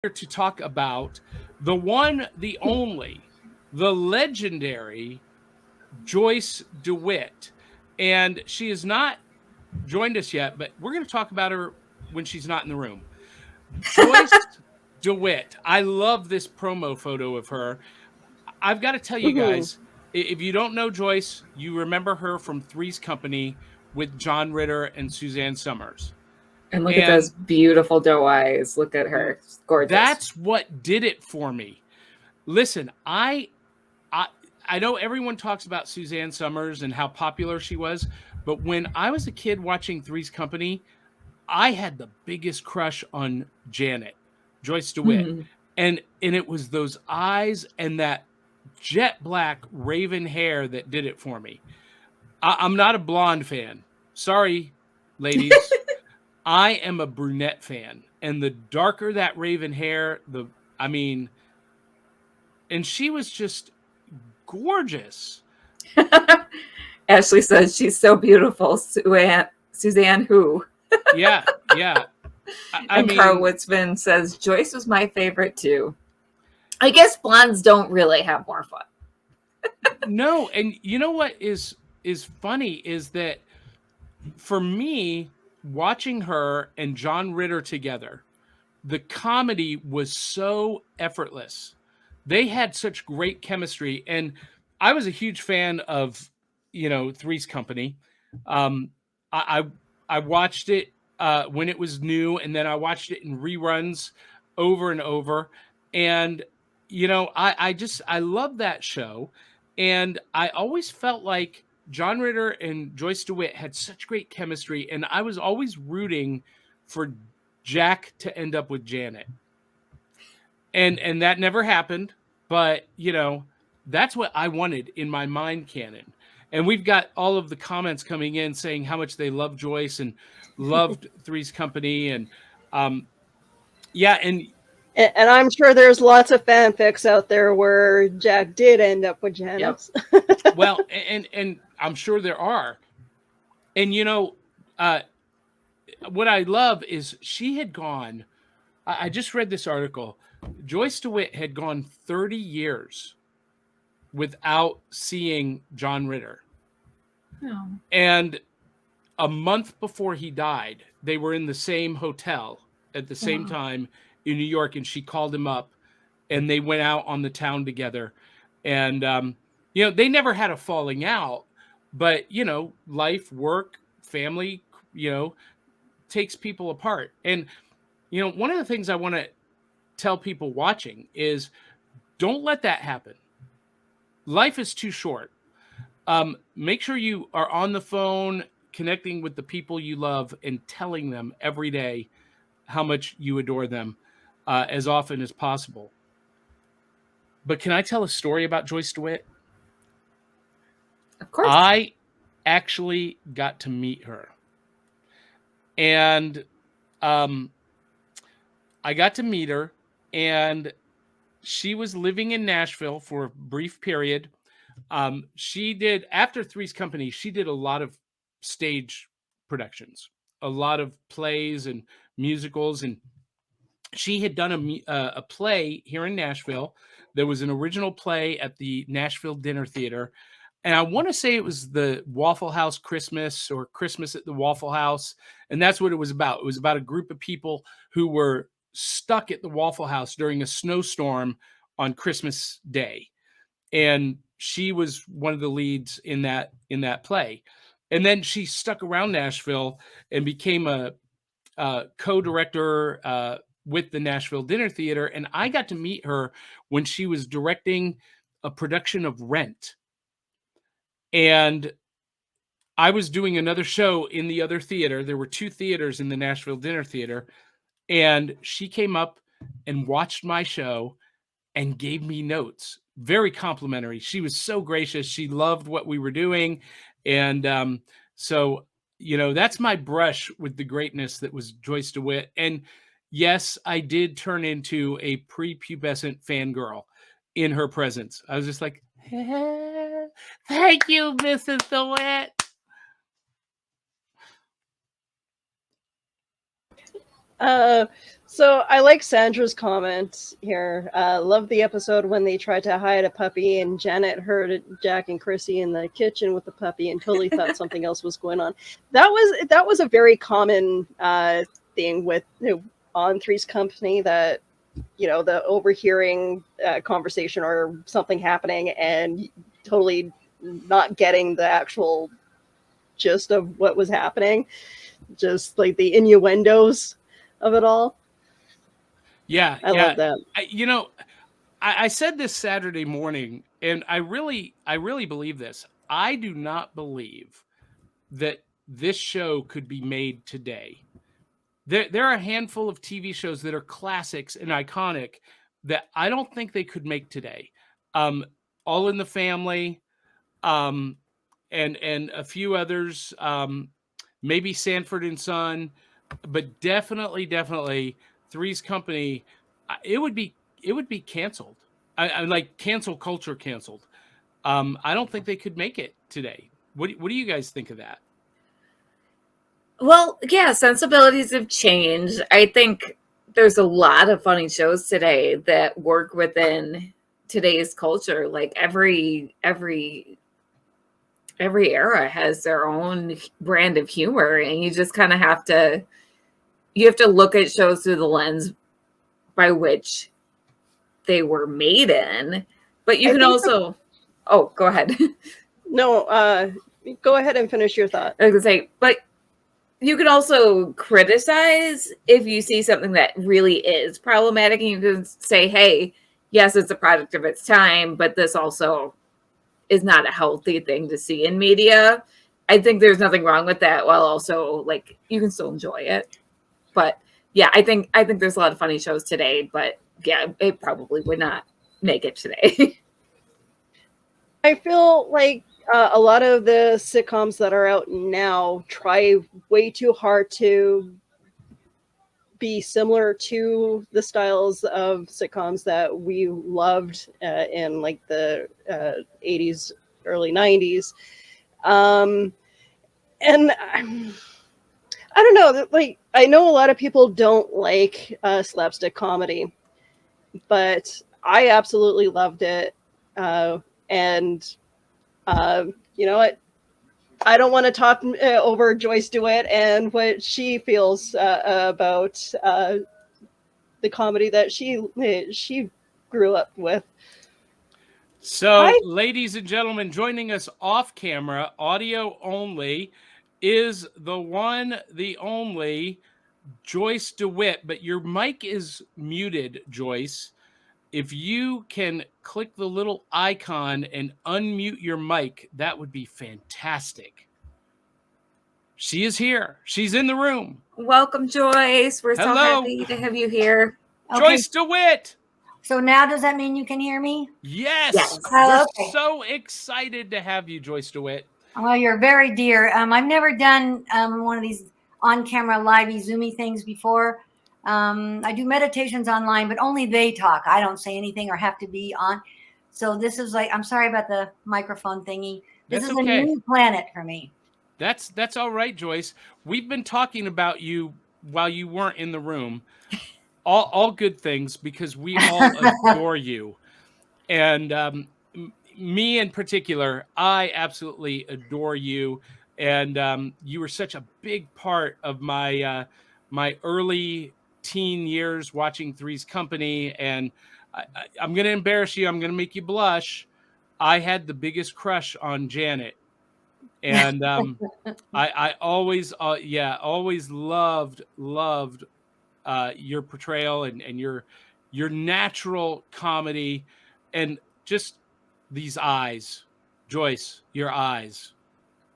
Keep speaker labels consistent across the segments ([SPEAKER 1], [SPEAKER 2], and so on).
[SPEAKER 1] here to talk about the one, the only, the legendary Joyce DeWitt. And she has not joined us yet, but we're going to talk about her when she's not in the room. Joyce DeWitt. I love this promo photo of her. I've got to tell you
[SPEAKER 2] Mhm.
[SPEAKER 1] guys, if you don't know Joyce, you remember her from Three's Company with John Ritter and Suzanne Summers.
[SPEAKER 3] And look at those
[SPEAKER 1] And
[SPEAKER 3] beautiful doe eyes. Look at her. She's gorgeous.
[SPEAKER 1] that's what did it for me. Listen, I I know everyone talks about Suzanne Summers and how popular she was, but when I was a kid watching Three's Company, I had the biggest crush on Janet, Joyce DeWitt.
[SPEAKER 3] Mhm.
[SPEAKER 1] And it was those eyes and that jet black raven hair that did it for me. I'm not a blonde fan. Sorry, ladies. I am a brunette fan. And the darker that raven hair, I mean, and she was just gorgeous.
[SPEAKER 3] Ashley says she's so beautiful. Suzanne who?
[SPEAKER 1] Yeah, yeah. I
[SPEAKER 3] And Carl
[SPEAKER 1] mean,
[SPEAKER 3] Witzman says Joyce was my favorite too. I guess blondes don't really have more fun.
[SPEAKER 1] no, and you know what is funny is that for me, watching her and John Ritter together, the comedy was so effortless. They had such great chemistry, and I was a huge fan of Three's Company. Um, I watched it when it was new, and then I watched it in reruns over and over. And I love that show, and I always felt like John Ritter and Joyce DeWitt had such great chemistry, and I was always rooting for Jack to end up with Janet. And that never happened, but that's what I wanted in my mind canon. And we've got all of the comments coming in saying how much they love Joyce and loved Three's Company and um yeah, and
[SPEAKER 2] And I'm sure there's lots of fanfics out there where Jack did end up with
[SPEAKER 3] Yep.
[SPEAKER 2] Janice.
[SPEAKER 1] well, and I'm sure there are. And uh what I love is she had gone, I just read this article. Joyce DeWitt had gone 30 years without seeing John Ritter.
[SPEAKER 3] Oh.
[SPEAKER 1] And a month before he died, they were in the same hotel at the same
[SPEAKER 3] Wow.
[SPEAKER 1] time in New York, and she called him up, and they went out on the town together. And they never had a falling out, but life, work, family, you know, takes people apart. And one of the things I want to tell people watching is don't let that happen. Life is too short. Make sure you are on the phone connecting with the people you love and telling them every day how much you adore them as often as possible. But can I tell a story about Joyce DeWitt?
[SPEAKER 3] Of course.
[SPEAKER 1] I actually got to meet her. And um, I got to meet her, and she was living in Nashville for a brief period. She did, after Three's Company, she did a lot of stage productions, a lot of plays and musicals, and she had done a play here in Nashville. There was an original play at the Nashville Dinner Theater, and I want to say it was the Waffle House Christmas or Christmas at the Waffle House, and that's what it was about. It was about a group of people who were stuck at the Waffle House during a snowstorm on Christmas Day, and she was one of the leads in that play. And then she stuck around Nashville and became a co-director with the Nashville Dinner Theater, and I got to meet her when she was directing a production of Rent. And I was doing another show in the other theater. There were two theaters in the Nashville Dinner Theater, and she came up and watched my show and gave me notes. Very complimentary. She was so gracious. She loved what we were doing. And so, that's my brush with the greatness that was Joyce DeWitt. And yes, I did turn into a prepubescent fangirl in her presence. I was just like, thank you, Mrs. DeWitt.
[SPEAKER 2] Uh, So I like Sandra's comment here. Love the episode when they tried to hide a puppy and Janet heard Jack and Chrissy in the kitchen with the puppy and totally thought something else was going on. That was a very common thing with on Three's Company, that the overhearing conversation or something happening and totally not getting the actual gist of what was happening, just like the innuendos of it all.
[SPEAKER 1] Yeah,
[SPEAKER 2] I love that.
[SPEAKER 1] I said this Saturday morning, and I really believe this. I do not believe that this show could be made today. There are a handful of TV shows that are classics and iconic that I don't think they could make today. All in the Family, and a few others, maybe Sanford and Son, but definitely Three's Company. It would be canceled. I like cancel culture canceled. I don't think they could make it today. What do you guys think of that?
[SPEAKER 3] Well, yeah, sensibilities have changed. I think there's a lot of funny shows today that work within today's culture. Like every era has their own brand of humor, and you just kind of have to look at shows through the lens by which they were made in. But you can also oh, go ahead.
[SPEAKER 2] No, go ahead and finish your thought.
[SPEAKER 3] I was gonna say, but you can also criticize if you see something that really is problematic, and you can say, hey, yes, it's a product of its time, but this also is not a healthy thing to see in media. I think there's nothing wrong with that, while also like you can still enjoy it. But yeah, I think there's a lot of funny shows today, but yeah, it probably would not make it today.
[SPEAKER 2] I feel like a lot of the sitcoms that are out now try way too hard to be similar to the styles of sitcoms that we loved in like the 80s, early 90s. And I don't know, like I know a lot of people don't like slapstick comedy, but I absolutely loved it. And you know what? I don't want to talk over Joyce DeWitt and what she feels about the comedy that she grew up with.
[SPEAKER 1] So, ladies and gentlemen, joining us off camera, audio only, is the one, the only Joyce DeWitt. But your mic is muted, Joyce. If you can click the little icon and unmute your mic, that would be fantastic. She is here. She's in the room.
[SPEAKER 3] Welcome, Joyce. We're so
[SPEAKER 1] Hello.
[SPEAKER 3] happy to have you here.
[SPEAKER 4] Okay.
[SPEAKER 1] Joyce DeWitt.
[SPEAKER 4] So now does that mean you can hear me?
[SPEAKER 1] Yes.
[SPEAKER 4] Oh,
[SPEAKER 1] We're
[SPEAKER 4] okay.
[SPEAKER 1] so excited to have you, Joyce DeWitt.
[SPEAKER 4] Well, you're very dear. I've never done one of these on-camera, livey, zoomy things before. I do meditations online, but only they talk. I don't say anything or have to be on. So this is like, I'm sorry about the microphone thingy. This
[SPEAKER 1] That's
[SPEAKER 4] is
[SPEAKER 1] okay.
[SPEAKER 4] a new planet for me.
[SPEAKER 1] That's all right, Joyce. We've been talking about you while you weren't in the room. All good things, because we all adore you. And me in particular, I absolutely adore you. And you were such a big part of my my early teen years watching Three's Company. And I'm going to embarrass you. I'm going to make you blush. I had the biggest crush on Janet. And I always, always loved your portrayal and your natural comedy, and just these eyes, Joyce, your eyes.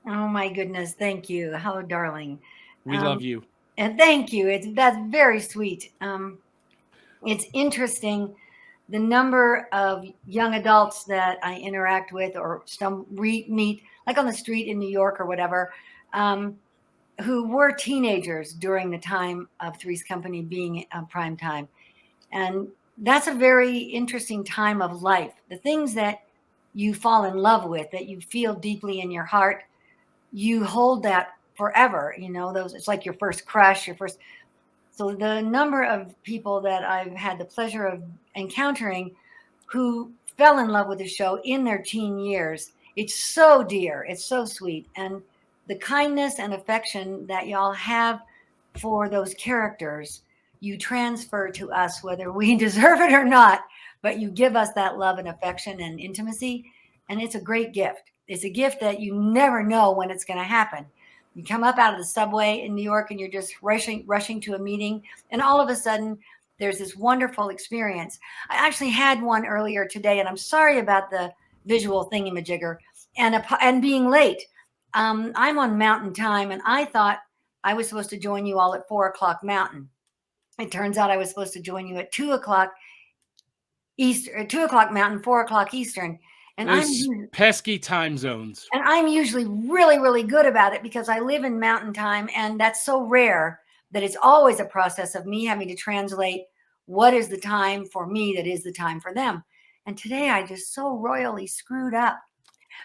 [SPEAKER 4] Oh my goodness. Thank you. How darling.
[SPEAKER 1] We love you.
[SPEAKER 4] And thank you. That's very sweet. It's interesting the number of young adults that I interact with or meet, like on the street in New York or whatever, who were teenagers during the time of Three's Company being prime time. And that's a very interesting time of life. The things that you fall in love with, that you feel deeply in your heart, you hold that forever. You know, those, it's like your first crush, your first. So the number of people that I've had the pleasure of encountering who fell in love with the show in their teen years, it's so dear, it's so sweet. And the kindness and affection that y'all have for those characters, you transfer to us, whether we deserve it or not, but you give us that love and affection and intimacy. And it's a great gift. It's a gift that you never know when it's going to happen. You come up out of the subway in New York and you're just rushing to a meeting, and all of a sudden there's this wonderful experience. I actually had one earlier today, and I'm sorry about the visual thingamajigger and being late. I'm on Mountain Time, and I thought I was supposed to join you all at 4:00 Mountain. It turns out I was supposed to join you at 2:00 Eastern, 2:00 Mountain, 4:00 Eastern. And
[SPEAKER 1] Those pesky time zones.
[SPEAKER 4] And I'm usually really, really good about it because I live in Mountain Time, and that's so rare that it's always a process of me having to translate what is the time for me that is the time for them. And today I just so royally screwed up.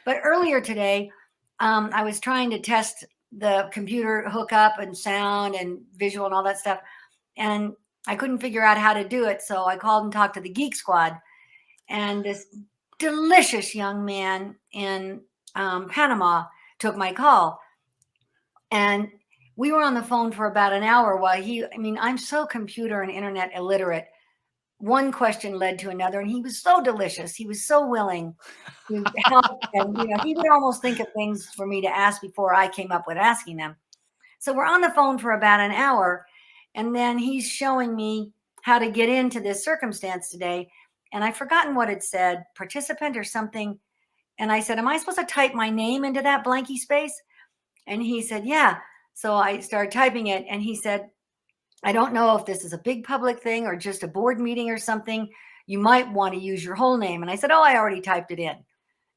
[SPEAKER 4] But earlier today, I was trying to test the computer hookup and sound and visual and all that stuff, and I couldn't figure out how to do it. So I called and talked to the Geek Squad, and this delicious young man in Panama took my call, and we were on the phone for about an hour while I'm so computer and internet illiterate. One question led to another, and he was so delicious. He was so willing to help, and he would almost think of things for me to ask before I came up with asking them. So we're on the phone for about an hour, and then he's showing me how to get into this circumstance today. And I've forgotten what it said, participant or something. And I said, am I supposed to type my name into that blanky space? And he said, yeah. So I started typing it, and he said, I don't know if this is a big public thing or just a board meeting or something. You might want to use your whole name. And I said, oh, I already typed it in.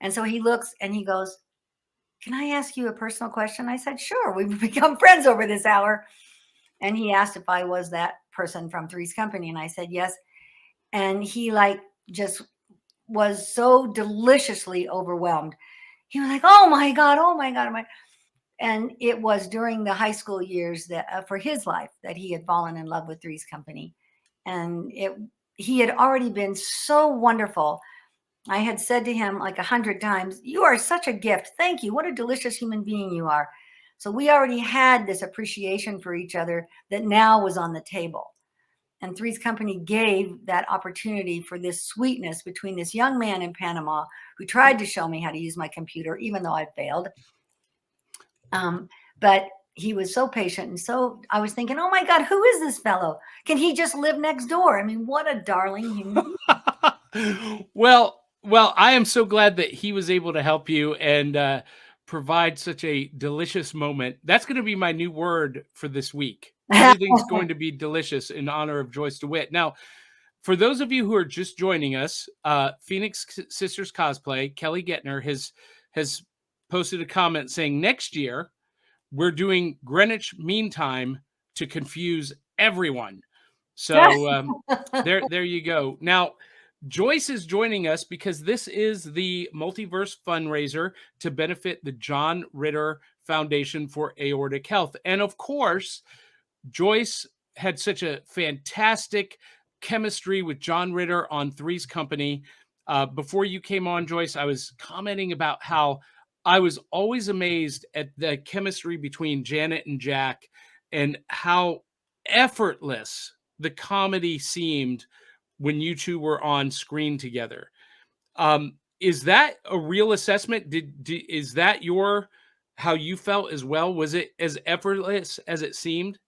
[SPEAKER 4] And so he looks and he goes, can I ask you a personal question? I said, sure. We've become friends over this hour. And he asked if I was that person from Three's Company. And I said, yes. And he just was so deliciously overwhelmed. He was like, oh my God. And it was during the high school years that for his life that he had fallen in love with Three's Company. And he had already been so wonderful. I had said to him 100 times, you are such a gift. Thank you. What a delicious human being you are. So we already had this appreciation for each other that now was on the table. And Three's Company gave that opportunity for this sweetness between this young man in Panama who tried to show me how to use my computer, even though I failed. But he was so patient. And so I was thinking, oh my God, who is this fellow? Can he just live next door? I mean, what a darling human being.
[SPEAKER 1] Well, I am so glad that he was able to help you and provide such a delicious moment. That's going to be my new word for this week. Everything's going to be delicious in honor of Joyce DeWitt. Now, for those of you who are just joining us, Phoenix Sisters Cosplay, Kelly Gettner has posted a comment saying next year we're doing Greenwich Mean Time to confuse everyone. So there you go. Now, Joyce is joining us because this is the Multiverse Fundraiser to benefit the John Ritter Foundation for Aortic Health. And of course, Joyce had such a fantastic chemistry with John Ritter on Three's Company. Before you came on, Joyce, I was commenting about how I was always amazed at the chemistry between Janet and Jack and how effortless the comedy seemed when you two were on screen together. Is that a real assessment? Is that how you felt as well? Was it as effortless as it seemed?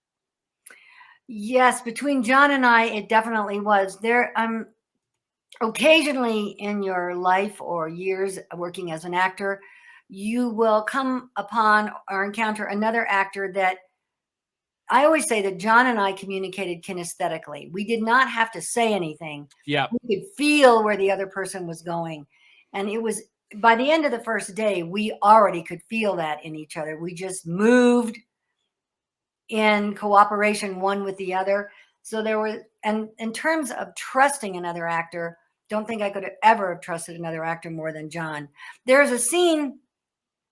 [SPEAKER 4] Yes, between John and I, it definitely was. There, occasionally in your life or years working as an actor, you will come upon or encounter another actor that I always say that John and I communicated kinesthetically. We did not have to say anything.
[SPEAKER 1] Yeah.
[SPEAKER 4] We could feel where the other person was going. And it was by the end of the first day, we already could feel that in each other. We just moved in cooperation one with the other. So there was, and in terms of trusting another actor, don't think I could have ever have trusted another actor more than John. There's a scene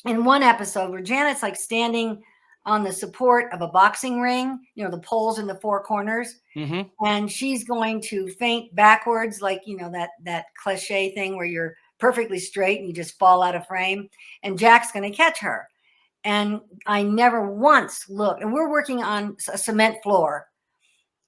[SPEAKER 4] in one episode where Janet's standing on the support of a boxing ring, you know, the poles in the four corners.
[SPEAKER 1] Mm-hmm.
[SPEAKER 4] And she's going to faint backwards, like, you know, that cliche thing where you're perfectly straight and you just fall out of frame. And Jack's going to catch her. And I never once looked, and we're working on a cement floor.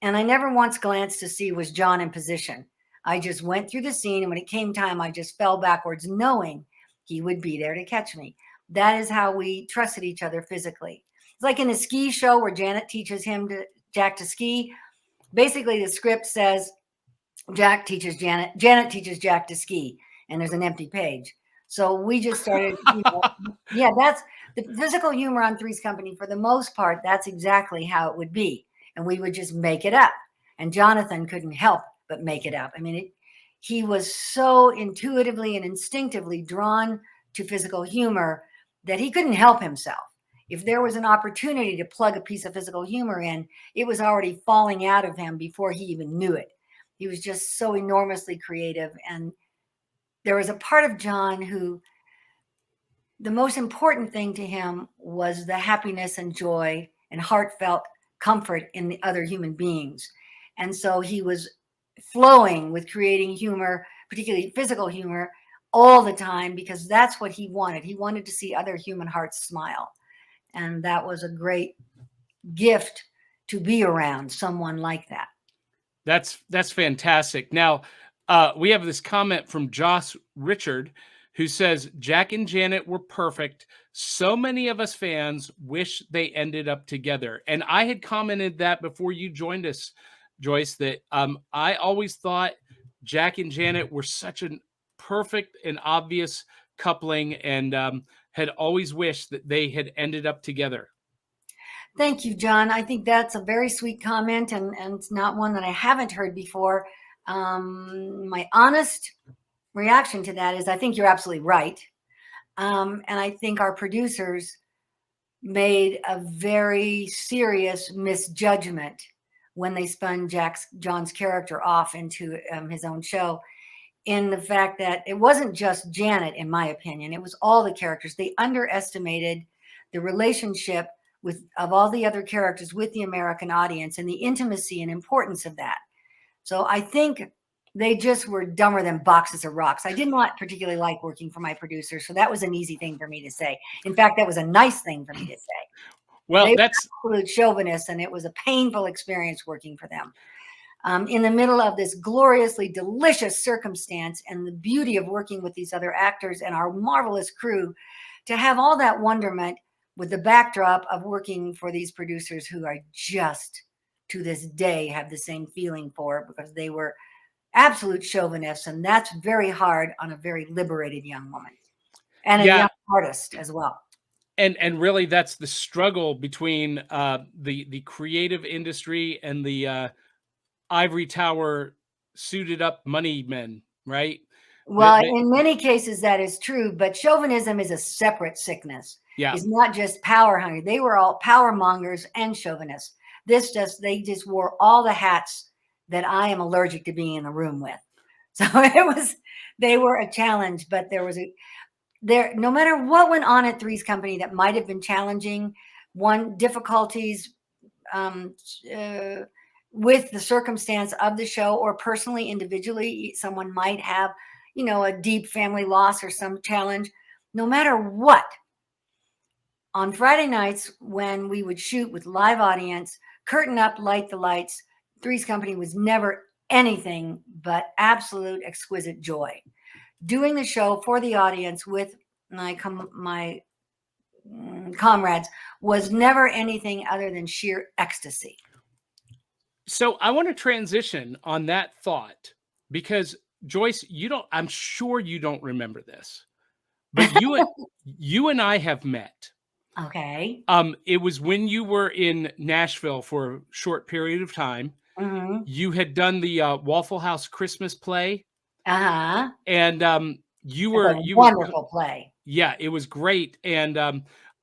[SPEAKER 4] And I never once glanced to see was John in position. I just went through the scene. And when it came time, I just fell backwards, knowing he would be there to catch me. That is how we trusted each other physically. It's like in the ski show where Jack teaches Jack to ski. Basically, the script says Jack teaches Janet teaches Jack to ski, and there's an empty page. So we just started, you know, yeah, that's the physical humor on Three's Company. For the most part, that's exactly how it would be. And we would just make it up. And Jonathan couldn't help but make it up. I mean, he was so intuitively and instinctively drawn to physical humor that he couldn't help himself. If there was an opportunity to plug a piece of physical humor in, it was already falling out of him before he even knew it. He was just so enormously creative. And there was a part of John who, the most important thing to him was the happiness and joy and heartfelt comfort in the other human beings. And so he was flowing with creating humor, particularly physical humor, all the time, because that's what he wanted. He wanted to see other human hearts smile. And that was a great gift to be around someone like that.
[SPEAKER 1] That's fantastic. Now, we have this comment from Josh Richard, who says, Jack and Janet were perfect. So many of us fans wish they ended up together. And I had commented that before you joined us, Joyce, that I always thought Jack and Janet were such a perfect and obvious coupling, and had always wished that they had ended up together.
[SPEAKER 4] Thank you, John. I think that's a very sweet comment, and it's not one that I haven't heard before. My honest reaction to that is I think you're absolutely right. And I think our producers made a very serious misjudgment when they spun John's character off into his own show, in the fact that it wasn't just Janet, in my opinion. It was all the characters. They underestimated the relationship of all the other characters with the American audience and the intimacy and importance of that. So I think they just were dumber than boxes of rocks. I did not particularly like working for my producer, so that was an easy thing for me to say. In fact, that was a nice thing for me to say.
[SPEAKER 1] Well,
[SPEAKER 4] that's absolute chauvinists, and it was a painful experience working for them. In the middle of this gloriously delicious circumstance and the beauty of working with these other actors and our marvelous crew, to have all that wonderment with the backdrop of working for these producers who I just to this day have the same feeling for, because they were absolute chauvinists, and that's very hard on a very liberated young woman and a young artist as well.
[SPEAKER 1] And really, that's the struggle between the creative industry and the ivory tower suited up money men, right?
[SPEAKER 4] Well, in many cases that is true, but chauvinism is a separate sickness.
[SPEAKER 1] Yeah,
[SPEAKER 4] it's not just power hungry. They were all power mongers and chauvinists. They just wore all the hats that I am allergic to being in the room with. So they were a challenge, but no matter what went on at Three's Company that might have been challenging, difficulties with the circumstance of the show, or personally, individually, someone might have, a deep family loss or some challenge. No matter what, on Friday nights when we would shoot with live audience, curtain up, light the lights, Three's Company was never anything but absolute exquisite joy. Doing the show for the audience with my comrades was never anything other than sheer ecstasy.
[SPEAKER 1] So I want to transition on that thought, because Joyce, I'm sure you don't remember this, but you and I have met.
[SPEAKER 4] Okay.
[SPEAKER 1] It was when you were in Nashville for a short period of time.
[SPEAKER 4] Mm-hmm.
[SPEAKER 1] You had done the Waffle House Christmas play.
[SPEAKER 4] Uh-huh.
[SPEAKER 1] And you were
[SPEAKER 4] wonderful play.
[SPEAKER 1] Yeah, it was great. And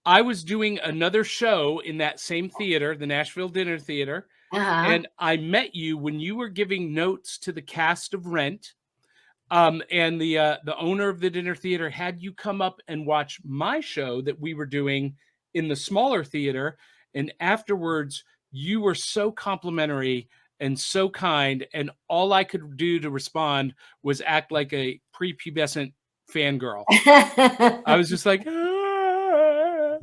[SPEAKER 1] I was doing another show in that same theater, the Nashville Dinner Theater.
[SPEAKER 4] Uh-huh.
[SPEAKER 1] And I met you when you were giving notes to the cast of Rent. And the owner of the dinner theater had you come up and watch my show that we were doing in the smaller theater, and afterwards you were so complimentary and so kind, and all I could do to respond was act like a prepubescent fangirl. I was just like, "Ah."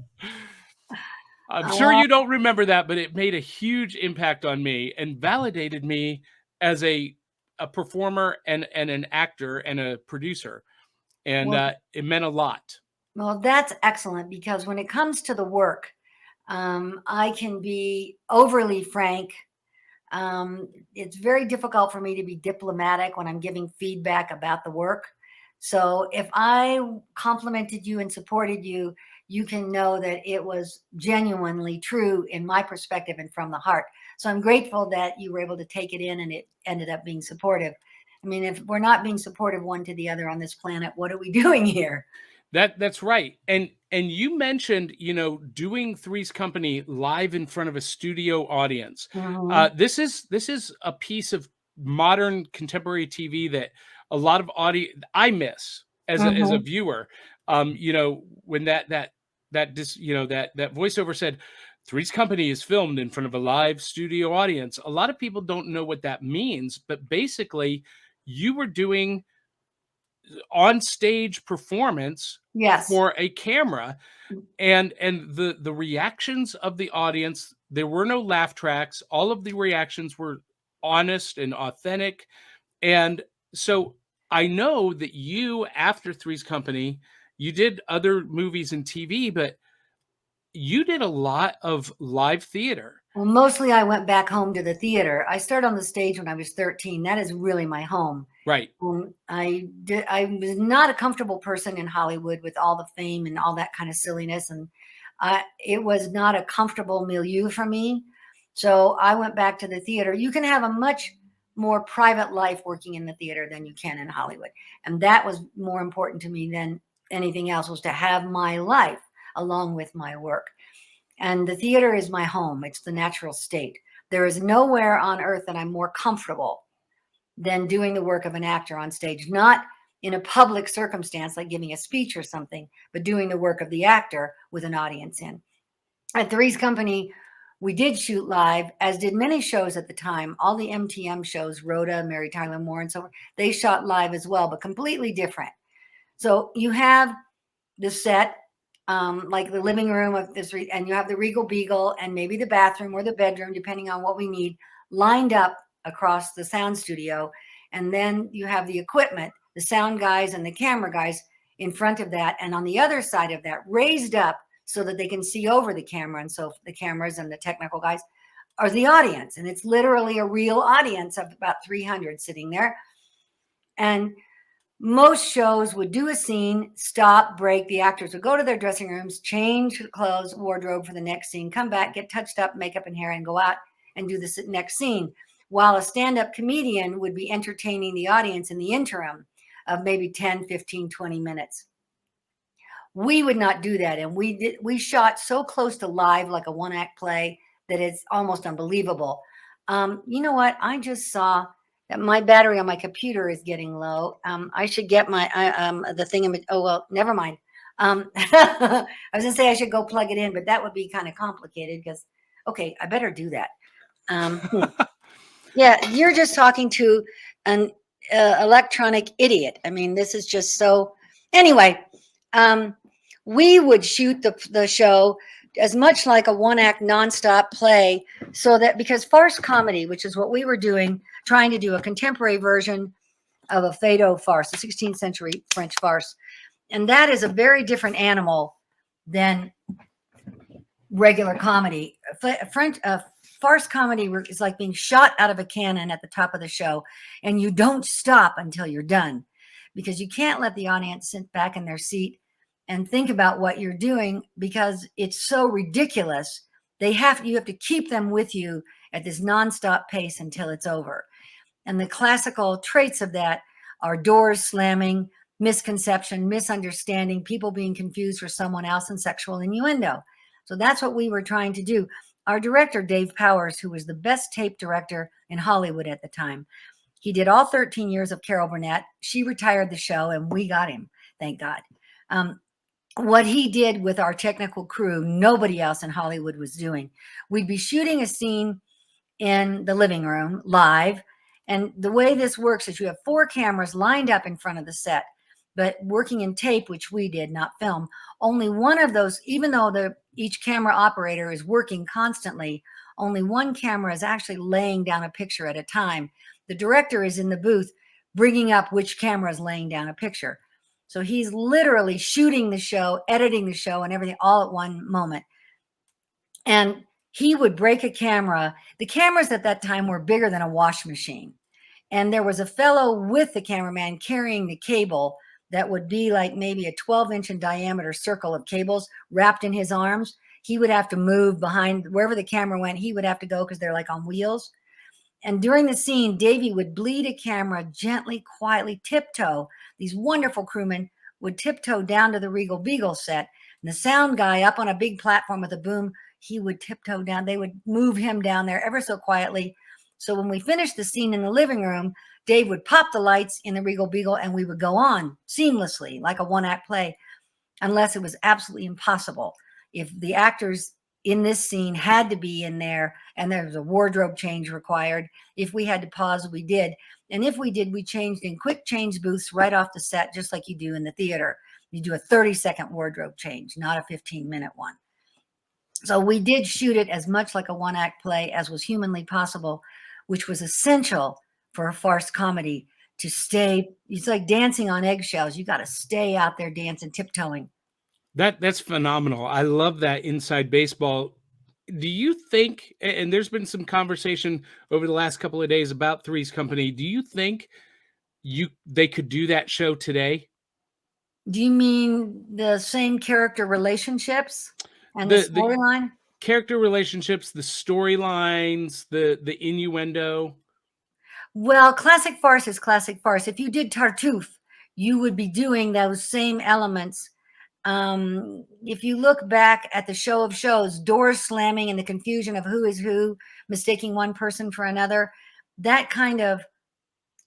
[SPEAKER 1] I'm sure you don't remember that, but it made a huge impact on me and validated me as a performer and an actor and a producer. And
[SPEAKER 4] Well,
[SPEAKER 1] it meant a lot.
[SPEAKER 4] well, that's excellent, because when it comes to the work, I can be overly frank. It's very difficult for me to be diplomatic when I'm giving feedback about the work. So if I complimented you and supported you, you can know that it was genuinely true in my perspective and from the heart. So I'm grateful that you were able to take it in and it ended up being supportive. I mean, if we're not being supportive one to the other on this planet, what are we doing here?
[SPEAKER 1] That's right. And you mentioned, doing Three's Company live in front of a studio audience.
[SPEAKER 4] Mhm.
[SPEAKER 1] This is a piece of modern contemporary TV that a lot of I miss as a
[SPEAKER 4] Mhm.
[SPEAKER 1] viewer. When that voiceover said Three's Company is filmed in front of a live studio audience. A lot of people don't know what that means, but basically you were doing on stage performance
[SPEAKER 4] Yes.
[SPEAKER 1] for a camera, and the reactions of the audience, there were no laugh tracks. All of the reactions were honest and authentic. And so I know that you, after Three's Company, you did other movies and TV, but you did a lot of live theater.
[SPEAKER 4] Well, mostly I went back home to the theater. I started on the stage when I was 13. That is really my home.
[SPEAKER 1] Right.
[SPEAKER 4] I was not a comfortable person in Hollywood with all the fame and all that kind of silliness, and it was not a comfortable milieu for me. So I went back to the theater. You can have a much more private life working in the theater than you can in Hollywood, and that was more important to me than anything else, was to have my life along with my work. And the theater is my home. It's the natural state. There is nowhere on earth that I'm more comfortable than doing the work of an actor on stage, not in a public circumstance like giving a speech or something, but doing the work of the actor with an audience in. At Three's Company, we did shoot live, as did many shows at the time. All the MTM shows, Rhoda, Mary Tyler Moore, and so on, they shot live as well, but completely different. So you have the set, like the living room of this, and you have the Regal Beagle and maybe the bathroom or the bedroom, depending on what we need, lined up across the sound studio. And then you have the equipment, the sound guys and the camera guys in front of that. And on the other side of that, raised up so that they can see over the camera. And so the cameras and the technical guys are the audience. And it's literally a real audience of about 300 sitting there. And most shows would do a scene, stop, break. The actors would go to their dressing rooms, change clothes, wardrobe for the next scene, come back, get touched up, makeup and hair, and go out and do the next scene. While a stand-up comedian would be entertaining the audience in the interim of maybe 10, 15, 20 minutes. We would not do that. And we shot so close to live, like a one-act play, that it's almost unbelievable. You know what? I just saw that my battery on my computer is getting low. I should get my the thing. Oh well, never mind. I was gonna say I should go plug it in, but that would be kind of complicated because. Okay, I better do that. Yeah, you're just talking to an electronic idiot. I mean, this is just so. Anyway, we would shoot the show as much like a one-act nonstop play, so that, because farce comedy, which is what we were doing, trying to do a contemporary version of a Feydeau farce, a 16th century French farce, and that is a very different animal than regular comedy. Farce comedy is like being shot out of a cannon at the top of the show, and you don't stop until you're done, because you can't let the audience sit back in their seat and think about what you're doing, because it's so ridiculous. You have to keep them with you at this nonstop pace until it's over. And the classical traits of that are doors slamming, misconception, misunderstanding, people being confused for someone else, and sexual innuendo. So that's what we were trying to do. Our director, Dave Powers, who was the best tape director in Hollywood at the time, he did all 13 years of Carol Burnett. She retired the show and we got him, thank God. what he did with our technical crew, nobody else in Hollywood was doing. We'd be shooting a scene in the living room live. And the way this works is you have 4 cameras lined up in front of the set, but working in tape, which we did, not film. Only one of those, even though each camera operator is working constantly, only one camera is actually laying down a picture at a time. The director is in the booth bringing up which camera is laying down a picture. So he's literally shooting the show, editing the show, and everything all at one moment. And he would break a camera. The cameras at that time were bigger than a wash machine. And there was a fellow with the cameraman carrying the cable that would be like maybe a 12-inch in diameter circle of cables wrapped in his arms. He would have to move behind wherever the camera went. He would have to go because they're like on wheels. And during the scene, Davey would bleed a camera gently, quietly, tiptoe. These wonderful crewmen would tiptoe down to the Regal Beagle set. And the sound guy up on a big platform with a boom, he would tiptoe down. They would move him down there ever so quietly. So when we finished the scene in the living room, Dave would pop the lights in the Regal Beagle and we would go on seamlessly like a one-act play, unless it was absolutely impossible. If the actors in this scene had to be in there and there was a wardrobe change required, if we had to pause, we did. And if we did, we changed in quick change booths right off the set, just like you do in the theater. You do a 30-second wardrobe change, not a 15-minute one. So we did shoot it as much like a one-act play as was humanly possible, which was essential for a farce comedy to stay. It's like dancing on eggshells. You got to stay out there dancing, tiptoeing.
[SPEAKER 1] That's phenomenal. I love that inside baseball. Do you think, and there's been some conversation over the last couple of days about Three's Company, do you think they could do that show today?
[SPEAKER 4] Do you mean the same character relationships and the storyline?
[SPEAKER 1] Character relationships, the storylines, the innuendo.
[SPEAKER 4] Well, classic farce is classic farce. If you did Tartuffe, you would be doing those same elements. If you look back at the show of shows, doors slamming and the confusion of who is who, mistaking one person for another, that kind of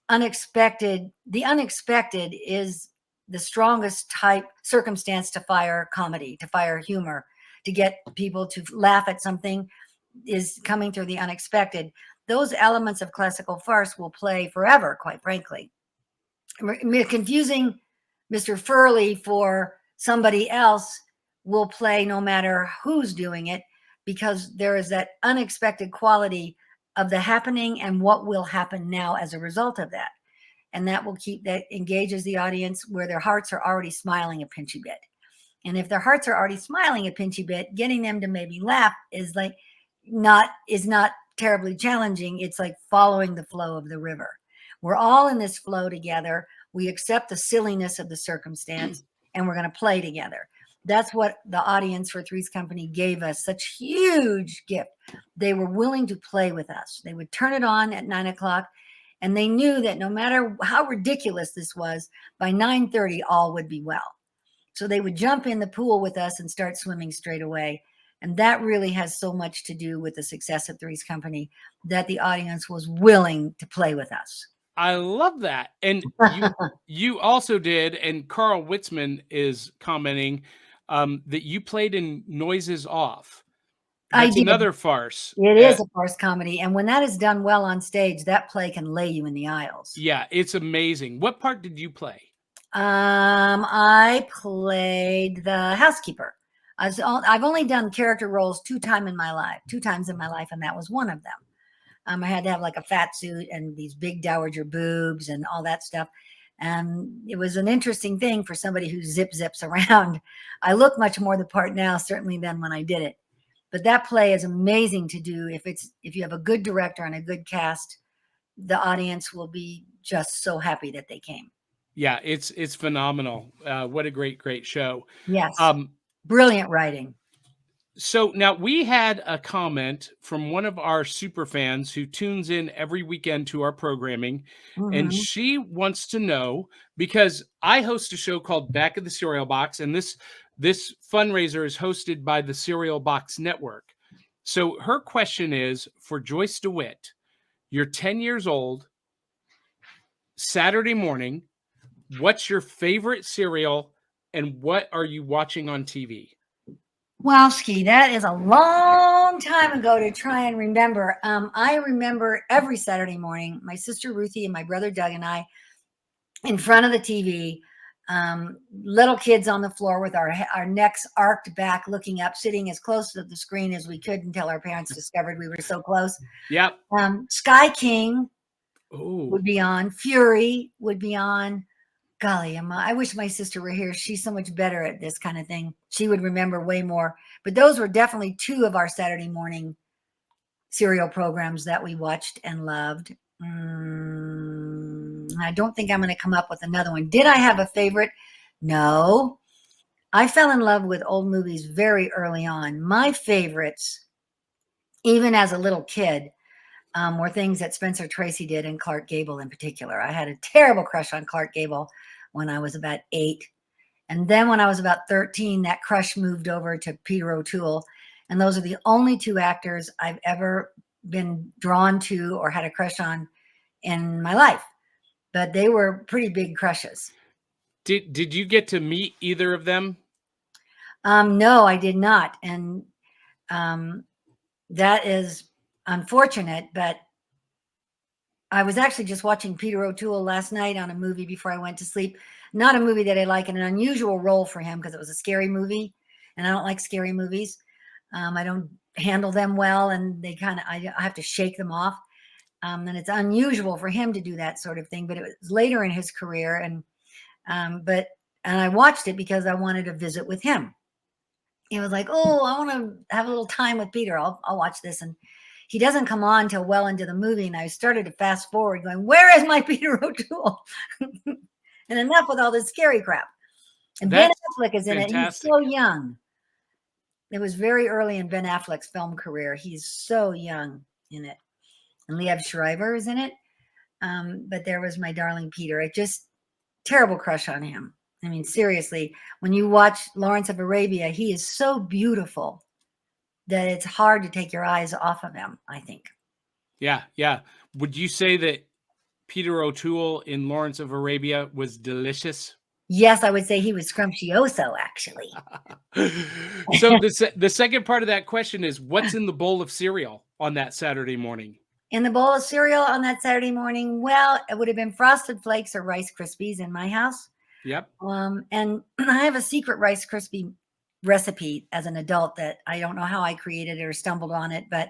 [SPEAKER 4] unexpected, the unexpected is the strongest type circumstance to fire comedy, to fire humor, to get people to laugh at something is coming through the unexpected. Those elements of classical farce will play forever, quite frankly. Confusing Mr. Furley for somebody else will play no matter who's doing it, because there is that unexpected quality of the happening and what will happen now as a result of that. And that engages the audience where their hearts are already smiling a pinchy bit. And if their hearts are already smiling a pinchy bit, getting them to maybe laugh is not terribly challenging. It's like following the flow of the river. We're all in this flow together. We accept the silliness of the circumstance and we're going to play together. That's what the audience for Three's Company gave us, such huge gift. They were willing to play with us. They would turn it on at 9 o'clock and they knew that no matter how ridiculous this was, by 9:30, all would be well. So they would jump in the pool with us and start swimming straight away. And that really has so much to do with the success of Three's Company, that the audience was willing to play with us.
[SPEAKER 1] I love that. And you also did, and Carl Witzman is commenting that you played in Noises Off. That's another farce.
[SPEAKER 4] It is a farce comedy. And when that is done well on stage, that play can lay you in the aisles.
[SPEAKER 1] Yeah, it's amazing. What part did you play?
[SPEAKER 4] I played the housekeeper. I've only done character roles two times in my life, and that was one of them. I had to have like a fat suit and these big dowager boobs and all that stuff. And it was an interesting thing for somebody who zips around. I look much more the part now, certainly, than when I did it. But that play is amazing to do. If you have a good director and a good cast, the audience will be just so happy that they came.
[SPEAKER 1] Yeah, it's phenomenal. What a great show.
[SPEAKER 4] Yes. Brilliant writing.
[SPEAKER 1] So now we had a comment from one of our super fans who tunes in every weekend to our programming. Mm-hmm. And she wants to know, because I host a show called Back of the Cereal Box, and this fundraiser is hosted by the Cereal Box Network. So her question is, for Joyce DeWitt, you're 10 years old, Saturday morning, what's your favorite cereal and what are you watching on TV?
[SPEAKER 4] Wowski, that is a long time ago to try and remember. I remember every Saturday morning, my sister Ruthie and my brother Doug and I in front of the TV, little kids on the floor with our necks arched back, looking up, sitting as close to the screen as we could until our parents discovered we were so close.
[SPEAKER 1] Yep.
[SPEAKER 4] Sky King
[SPEAKER 1] Ooh.
[SPEAKER 4] would be on. Fury would be on. Golly, I wish my sister were here. She's so much better at this kind of thing. She would remember way more. But those were definitely two of our Saturday morning serial programs that we watched and loved. I don't think I'm going to come up with another one. Did I have a favorite? No. I fell in love with old movies very early on. My favorites, even as a little kid, were things that Spencer Tracy did and Clark Gable in particular. I had a terrible crush on Clark Gable when I was about 8. And then when I was about 13, that crush moved over to Peter O'Toole. And those are the only two actors I've ever been drawn to or had a crush on in my life. But they were pretty big crushes.
[SPEAKER 1] Did you get to meet either of them?
[SPEAKER 4] No, I did not. And that is unfortunate, but I was actually just watching Peter O'Toole last night on a movie before I went to sleep. Not a movie that I like, and an unusual role for him because it was a scary movie, and I don't like scary movies. I don't handle them well, and they I have to shake them off. And it's unusual for him to do that sort of thing, but it was later in his career, and I watched it because I wanted to visit with him. He was like, "Oh, I want to have a little time with Peter. I'll watch this." And he doesn't come on till well into the movie. And I started to fast forward going, where is my Peter O'Toole? And enough with all this scary crap. And
[SPEAKER 1] That's
[SPEAKER 4] Ben Affleck is in
[SPEAKER 1] fantastic.
[SPEAKER 4] it. He's so young. It was very early in Ben Affleck's film career. He's so young in it. And Liev Schreiber is in it. But there was my darling Peter. It just, terrible crush on him. I mean, seriously, when you watch Lawrence of Arabia, he is so beautiful that it's hard to take your eyes off of him, I think.
[SPEAKER 1] Yeah, yeah. Would you say that Peter O'Toole in Lawrence of Arabia was delicious?
[SPEAKER 4] Yes, I would say he was scrumptioso, actually.
[SPEAKER 1] So the second part of that question is, what's in the bowl of cereal on that Saturday morning?
[SPEAKER 4] In the bowl of cereal on that Saturday morning, well, it would have been Frosted Flakes or Rice Krispies in my house.
[SPEAKER 1] Yep.
[SPEAKER 4] And I have a secret Rice Krispie recipe as an adult that I don't know how I created it or stumbled on it. But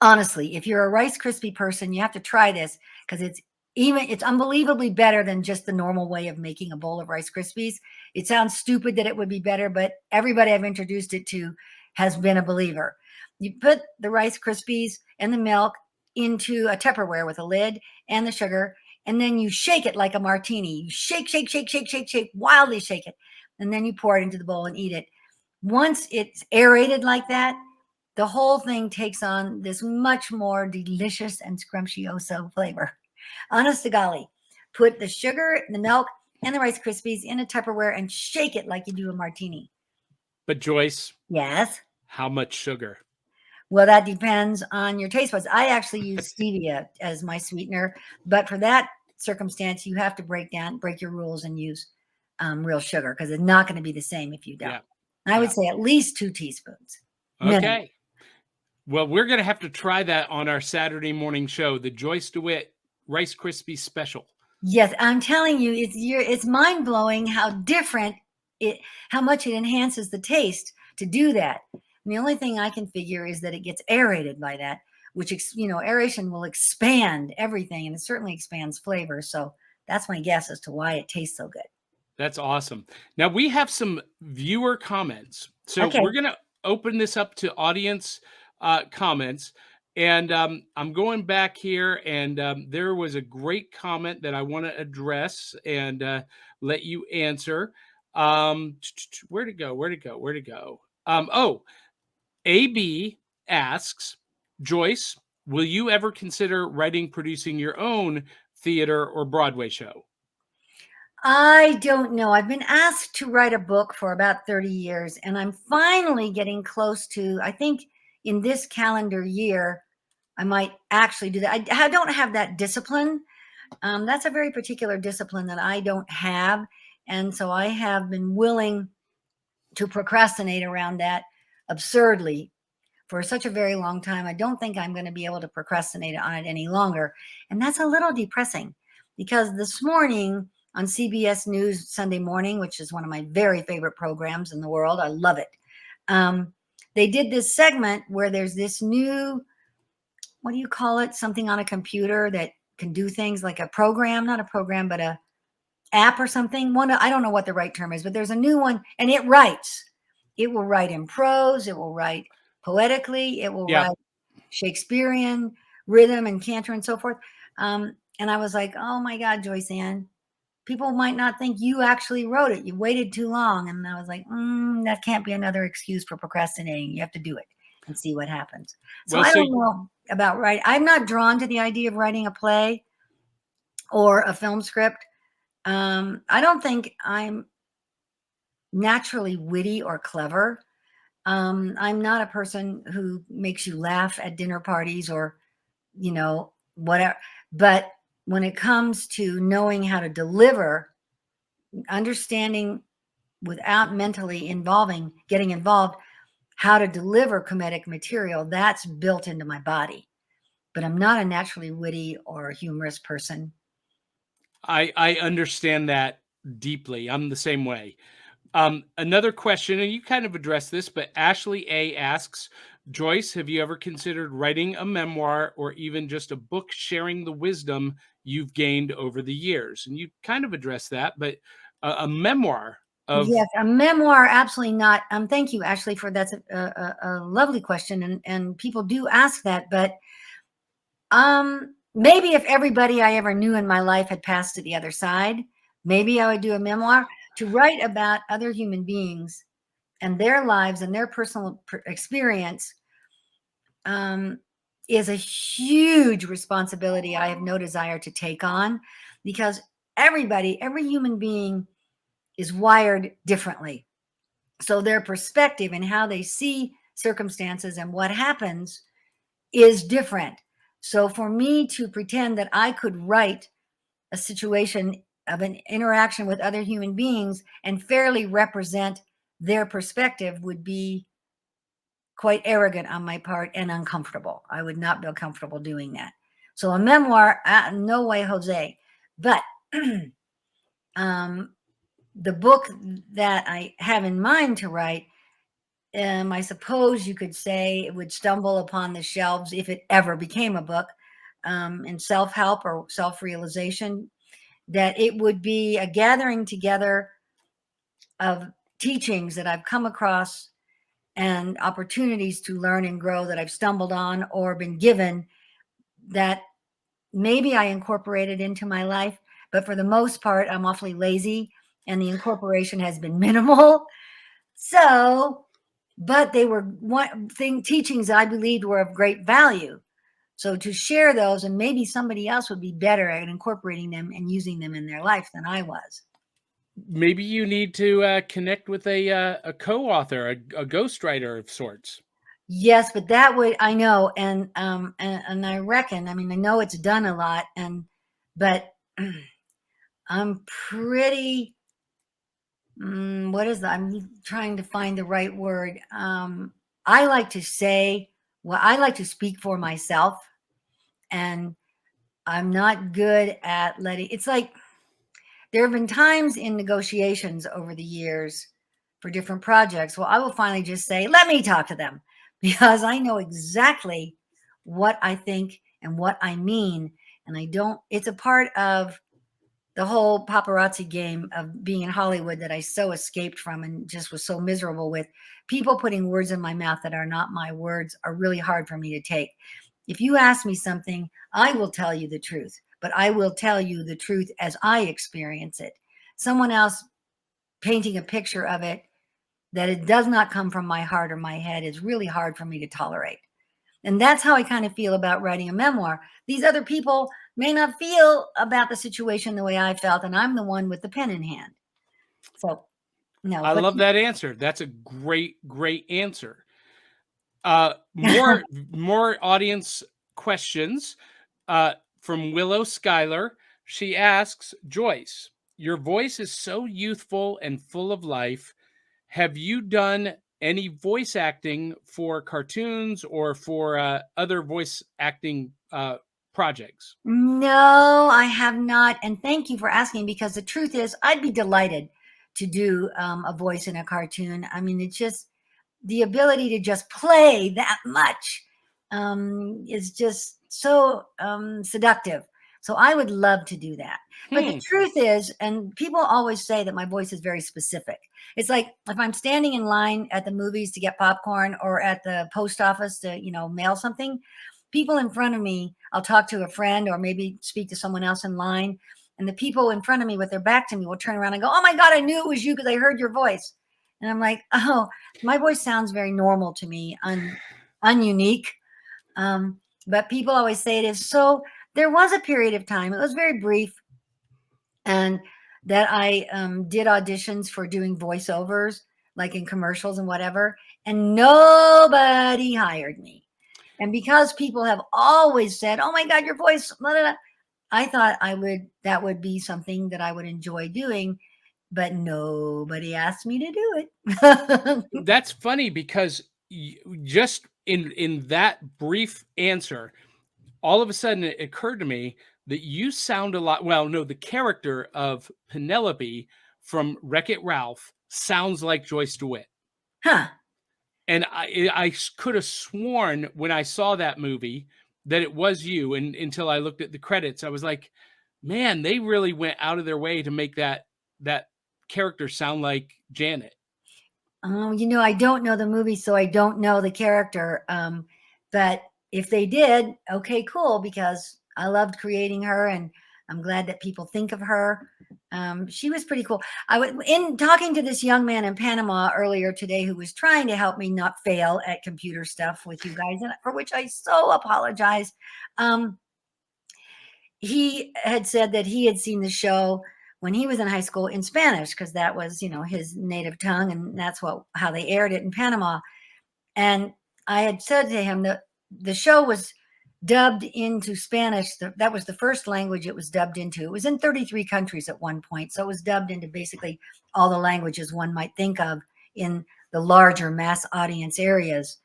[SPEAKER 4] honestly, if you're a Rice Krispie person, you have to try this because it's unbelievably better than just the normal way of making a bowl of Rice Krispies. It sounds stupid that it would be better, but everybody I've introduced it to has been a believer. You put the Rice Krispies and the milk into a Tupperware with a lid and the sugar, and then you shake it like a martini. You shake, wildly shake it. And then you pour it into the bowl and eat it. Once it's aerated like that, the whole thing takes on this much more delicious and scrumptioso flavor. Honest to golly, put the sugar, the milk, and the Rice Krispies in a Tupperware and shake it like you do a martini.
[SPEAKER 1] But Joyce,
[SPEAKER 4] yes,
[SPEAKER 1] how much sugar?
[SPEAKER 4] Well, that depends on your taste buds. I actually use stevia as my sweetener, but for that circumstance, you have to break your rules and use real sugar because it's not going to be the same if you don't. Yeah. I would say at least 2 teaspoons.
[SPEAKER 1] Okay.
[SPEAKER 4] Minimum.
[SPEAKER 1] Well, we're going to have to try that on our Saturday morning show, the Joyce DeWitt Rice Krispie Special.
[SPEAKER 4] Yes, I'm telling you, it's mind blowing how different how much it enhances the taste to do that. And the only thing I can figure is that it gets aerated by that, which aeration will expand everything, and it certainly expands flavor. So that's my guess as to why it tastes so good.
[SPEAKER 1] That's awesome. Now we have some viewer comments. So we're going to open this up to audience comments. And I'm going back here, and there was a great comment that I want to address and let you answer. Where'd it go? AB asks, Joyce, will you ever consider producing your own theater or Broadway show?
[SPEAKER 4] I don't know. I've been asked to write a book for about 30 years, and I'm finally getting close to, I think in this calendar year, I might actually do that. I don't have that discipline. That's a very particular discipline that I don't have. And so I have been willing to procrastinate around that absurdly for such a very long time. I don't think I'm going to be able to procrastinate on it any longer. And that's a little depressing, because this morning on CBS News Sunday Morning, which is one of my very favorite programs in the world, I love it. They did this segment where there's this new, what do you call it? Something on a computer that can do things like a program, not a program, but a app or something. I don't know what the right term is, but there's a new one, and it writes. It will write in prose. It will write poetically. It will write Shakespearean rhythm and canter and so forth. And I was like, oh my God, Joyce Ann, people might not think you actually wrote it. You waited too long. And I was like, that can't be another excuse for procrastinating. You have to do it and see what happens. So I don't know about writing. I'm not drawn to the idea of writing a play or a film script. I don't think I'm naturally witty or clever. I'm not a person who makes you laugh at dinner parties or, whatever. But when it comes to knowing how to deliver, understanding without mentally getting involved, how to deliver comedic material, that's built into my body. But I'm not a naturally witty or humorous person.
[SPEAKER 1] I understand that deeply. I'm the same way. Another question, and you kind of addressed this, but Ashley A asks, Joyce, have you ever considered writing a memoir or even just a book sharing the wisdom you've gained over the years? And you kind of addressed that, but a memoir of...
[SPEAKER 4] Yes, a memoir, absolutely not. Thank you, Ashley, for that's a lovely question, and people do ask that, but maybe if everybody I ever knew in my life had passed to the other side, maybe I would do a memoir. To write about other human beings and their lives and their personal experience is a huge responsibility I have no desire to take on, because every human being is wired differently. So their perspective and how they see circumstances and what happens is different. So for me to pretend that I could write a situation of an interaction with other human beings and fairly represent their perspective would be quite arrogant on my part and uncomfortable. I would not feel comfortable doing that. So a memoir, no way, Jose. But the book that I have in mind to write, I suppose you could say it would stumble upon the shelves if it ever became a book, in self-help or self-realization, that it would be a gathering together of teachings that I've come across and opportunities to learn and grow that I've stumbled on or been given that maybe I incorporated into my life, but for the most part, I'm awfully lazy and the incorporation has been minimal. So, but they were teachings I believed were of great value. So to share those, and maybe somebody else would be better at incorporating them and using them in their life than I was.
[SPEAKER 1] Maybe you need to connect with a co-author, a ghostwriter of sorts.
[SPEAKER 4] Yes, but that would, I know, and I reckon, I mean, I know it's done a lot, but I'm pretty, what is that? I'm trying to find the right word. I like to say, well, I like to speak for myself, and I'm not good at it's like, there have been times in negotiations over the years for different projects. Well, I will finally just say, let me talk to them, because I know exactly what I think and what I mean. And it's a part of the whole paparazzi game of being in Hollywood that I so escaped from and just was so miserable with. People putting words in my mouth that are not my words are really hard for me to take. If you ask me something, I will tell you the truth, but I will tell you the truth as I experience it. Someone else painting a picture of it that it does not come from my heart or my head is really hard for me to tolerate. And that's how I kind of feel about writing a memoir. These other people may not feel about the situation the way I felt, and I'm the one with the pen in hand. So, no.
[SPEAKER 1] I love that answer. That's a great answer. More audience questions from Willow Schuyler. She asks, Joyce, your voice is so youthful and full of life. Have you done any voice acting for cartoons or for other voice acting projects?
[SPEAKER 4] No, I have not. And thank you for asking, because the truth is, I'd be delighted to do a voice in a cartoon. I mean, it's just the ability to just play that much is just so seductive. So I would love to do that. But the truth is, and people always say that my voice is very specific. It's like if I'm standing in line at the movies to get popcorn or at the post office to, mail something, people in front of me, I'll talk to a friend or maybe speak to someone else in line. And the people in front of me with their back to me will turn around and go, "Oh my God, I knew it was you because I heard your voice." And I'm like, "Oh, my voice sounds very normal to me, ununique." But people always say it is. So there was a period of time, it was very brief, and that I did auditions for doing voiceovers, like in commercials and whatever, and nobody hired me. And because people have always said, "Oh my God, your voice," blah, blah, blah, I thought that would be something that I would enjoy doing, but nobody asked me to do it.
[SPEAKER 1] That's funny because just in that brief answer, all of a sudden it occurred to me that you sound a lot. Well, no, the character of Penelope from Wreck-It Ralph sounds like Joyce DeWitt.
[SPEAKER 4] Huh.
[SPEAKER 1] And I could have sworn when I saw that movie that it was you. And until I looked at the credits, I was like, man, they really went out of their way to make that character sound like Janet.
[SPEAKER 4] Oh, I don't know the movie, so I don't know the character. But if they did, okay, cool, because I loved creating her and I'm glad that people think of her. She was pretty cool. In talking to this young man in Panama earlier today who was trying to help me not fail at computer stuff with you guys, and for which I so apologize. He had said that he had seen the show when he was in high school in Spanish, because that was, his native tongue, and that's how they aired it in Panama. And I had said to him that the show was dubbed into Spanish. That was the first language it was dubbed into. It was in 33 countries at one point. So it was dubbed into basically all the languages one might think of in the larger mass audience areas.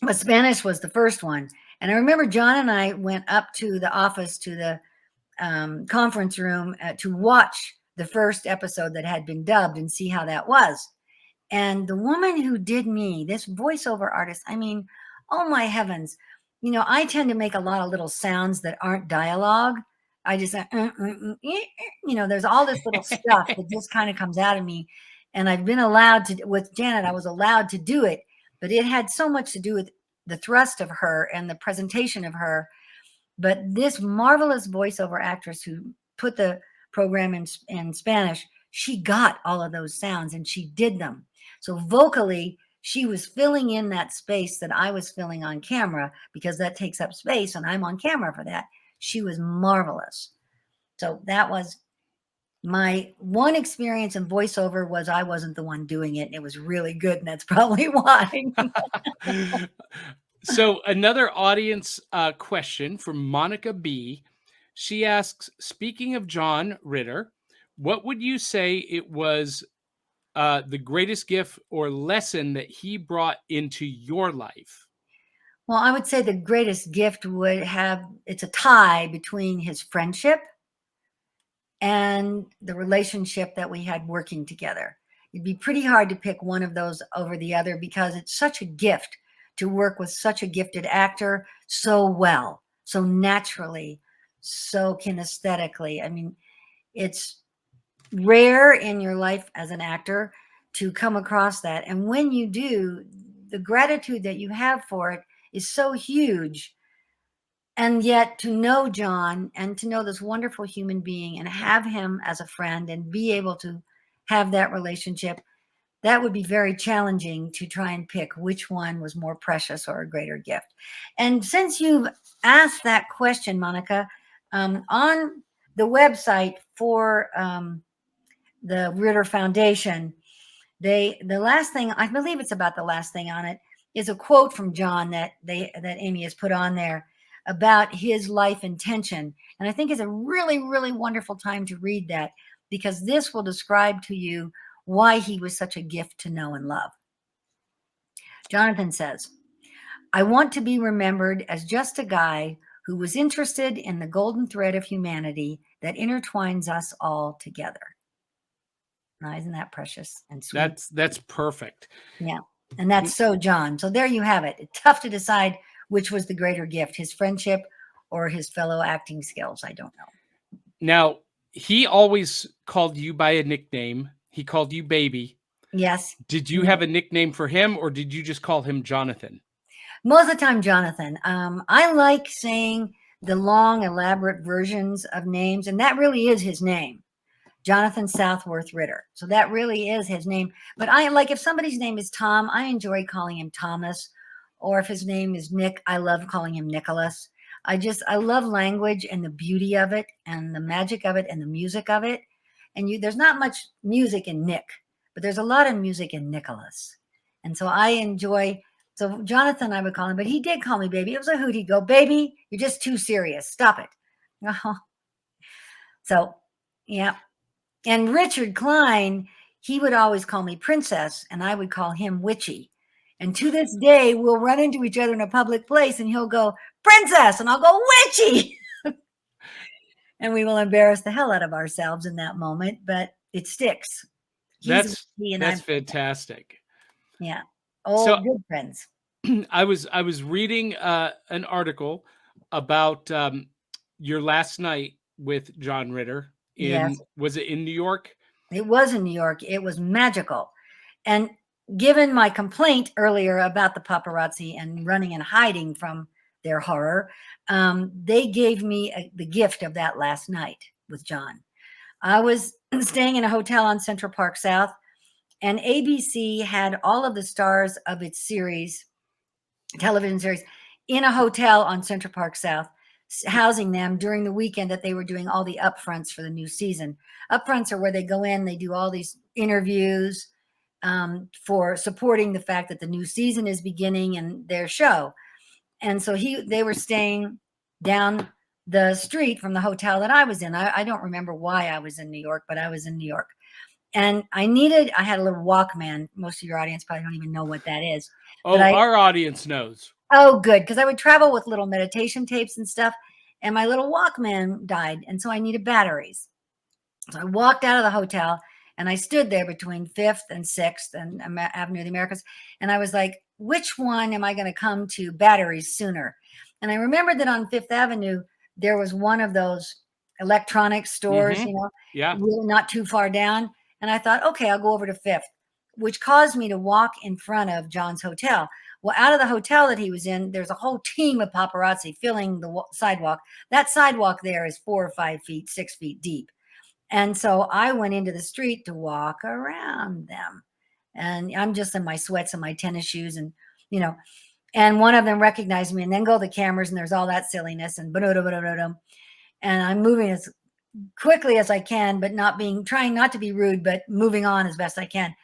[SPEAKER 4] But Spanish was the first one. And I remember John and I went up to the office, to the conference room to watch the first episode that had been dubbed and see how that was. And the woman who did me, this voiceover artist, I mean, oh my heavens, I tend to make a lot of little sounds that aren't dialogue. I just, there's all this little stuff that just kind of comes out of me. And I've been allowed to, with Janet, I was allowed to do it, but it had so much to do with the thrust of her and the presentation of her. But this marvelous voiceover actress who put the program in Spanish, she got all of those sounds and she did them. So vocally, she was filling in that space that I was filling on camera, because that takes up space and I'm on camera for that. She was marvelous. So that was my one experience in voiceover. Was I wasn't the one doing it, and it was really good, and that's probably why.
[SPEAKER 1] So another audience question from Monica B. She asks, speaking of John Ritter, what would you say it was the greatest gift or lesson that he brought into your life?
[SPEAKER 4] Well, I would say the greatest gift it's a tie between his friendship and the relationship that we had working together. It'd be pretty hard to pick one of those over the other, because it's such a gift to work with such a gifted actor so well, so naturally, so kinesthetically. I mean, it's rare in your life as an actor to come across that. And when you do, the gratitude that you have for it is so huge. And yet to know John and to know this wonderful human being and have him as a friend and be able to have that relationship, that would be very challenging to try and pick which one was more precious or a greater gift. And since you've asked that question, Monica, on the website for the Ritter Foundation, the last thing, I believe it's about the last thing on it, is a quote from John that Amy has put on there. about his life intention. And I think it's a really, really wonderful time to read that, because this will describe to you why he was such a gift to know and love. Jonathan says, I want to be remembered as just a guy who was interested in the golden thread of humanity that intertwines us all together. Now, isn't that precious and sweet?
[SPEAKER 1] That's perfect.
[SPEAKER 4] Yeah. And that's so John. So there you have it. It's tough to decide which was the greater gift, his friendship or his fellow acting skills. I don't know.
[SPEAKER 1] Now, he always called you by a nickname. He called you baby.
[SPEAKER 4] Yes.
[SPEAKER 1] Did you have a nickname for him, or did you just call him Jonathan?
[SPEAKER 4] Most of the time, Jonathan. I like saying the long, elaborate versions of names, and that really is his name, Jonathan Southworth Ritter. So that really is his name. But I like, if somebody's name is Tom, I enjoy calling him Thomas. Or if his name is Nick, I love calling him Nicholas. I love language and the beauty of it and the magic of it and the music of it. And there's not much music in Nick, but there's a lot of music in Nicholas. And so I enjoy, so Jonathan, I would call him, but he did call me baby. It was a hoot. He'd go, baby, you're just too serious. Stop it. So, yeah. And Richard Klein, he would always call me princess, and I would call him witchy. And to this day, we'll run into each other in a public place, and he'll go, princess, and I'll go, witchy. And we will embarrass the hell out of ourselves in that moment, but it sticks.
[SPEAKER 1] That's fantastic.
[SPEAKER 4] Yeah. Oh, good friends.
[SPEAKER 1] I was reading an article about your last night with John Ritter. Was it in New York?
[SPEAKER 4] It was in New York. It was magical. And given my complaint earlier about the paparazzi and running and hiding from their horror, they gave me the gift of that last night with John. I was staying in a hotel on Central Park South, and ABC had all of the stars of its television series, in a hotel on Central Park South, housing them during the weekend that they were doing all the upfronts for the new season. Upfronts are where they go in, they do all these interviews for supporting the fact that the new season is beginning and their show. And so they were staying down the street from the hotel that I was in. I don't remember why I was in New York, but I was in New York. And I had a little Walkman. Most of your audience probably don't even know what that is.
[SPEAKER 1] Oh, our audience knows.
[SPEAKER 4] Oh, good. Because I would travel with little meditation tapes and stuff, and my little Walkman died. And so I needed batteries. So I walked out of the hotel, and I stood there between 5th and 6th and Avenue of the Americas. And I was like, which one am I going to come to batteries sooner? And I remembered that on 5th Avenue, there was one of those electronic stores, really not too far down. And I thought, okay, I'll go over to 5th, which caused me to walk in front of John's hotel. Well, out of the hotel that he was in, there's a whole team of paparazzi filling the sidewalk. That sidewalk there is 4 or 5 feet, 6 feet deep. And so I went into the street to walk around them. And I'm just in my sweats and my tennis shoes, and, and one of them recognized me, and then go the cameras, and there's all that silliness, and and I'm moving as quickly as I can, but trying not to be rude, but moving on as best I can.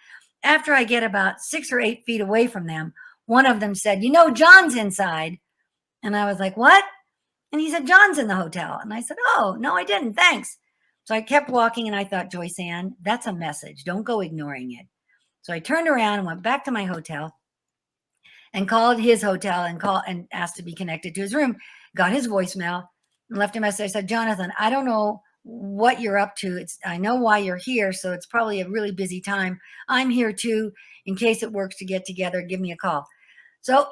[SPEAKER 4] After I get about 6 or 8 feet away from them, one of them said, John's inside. And I was like, what? And he said, John's in the hotel. And I said, oh, no, I didn't. Thanks. So I kept walking, and I thought, Joyce Ann, that's a message. Don't go ignoring it. So I turned around and went back to my hotel and called his hotel and asked to be connected to his room, got his voicemail and left a message. I said, Jonathan, I don't know what you're up to. I know why you're here, so it's probably a really busy time. I'm here too. In case it works to get together, give me a call. So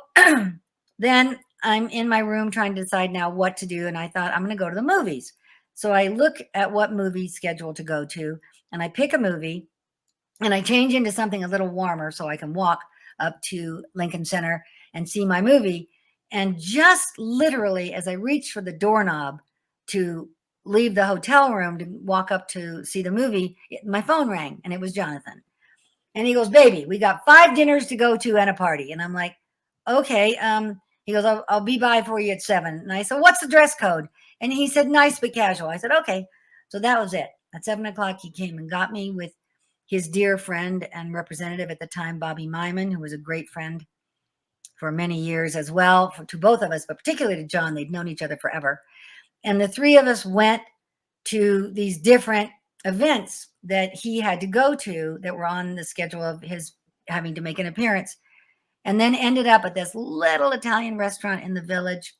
[SPEAKER 4] then I'm in my room trying to decide now what to do, and I thought, I'm going to go to the movies. So I look at what movie schedule to go to, and I pick a movie, and I change into something a little warmer so I can walk up to Lincoln Center and see my movie. And just literally, as I reached for the doorknob to leave the hotel room to walk up to see the movie, my phone rang, and it was Jonathan. And he goes, baby, we got 5 dinners to go to and a party. And I'm like, okay. He goes, I'll be by for you at 7. And I said, what's the dress code? And he said, nice but casual. I said, okay. So that was it. At 7 o'clock, he came and got me with his dear friend and representative at the time, Bobby Myman, who was a great friend. for many years as well, to both of us, but particularly to John. They'd known each other forever. And the three of us went to these different events that he had to go to that were on the schedule of his having to make an appearance, and then ended up at this little Italian restaurant in the Village,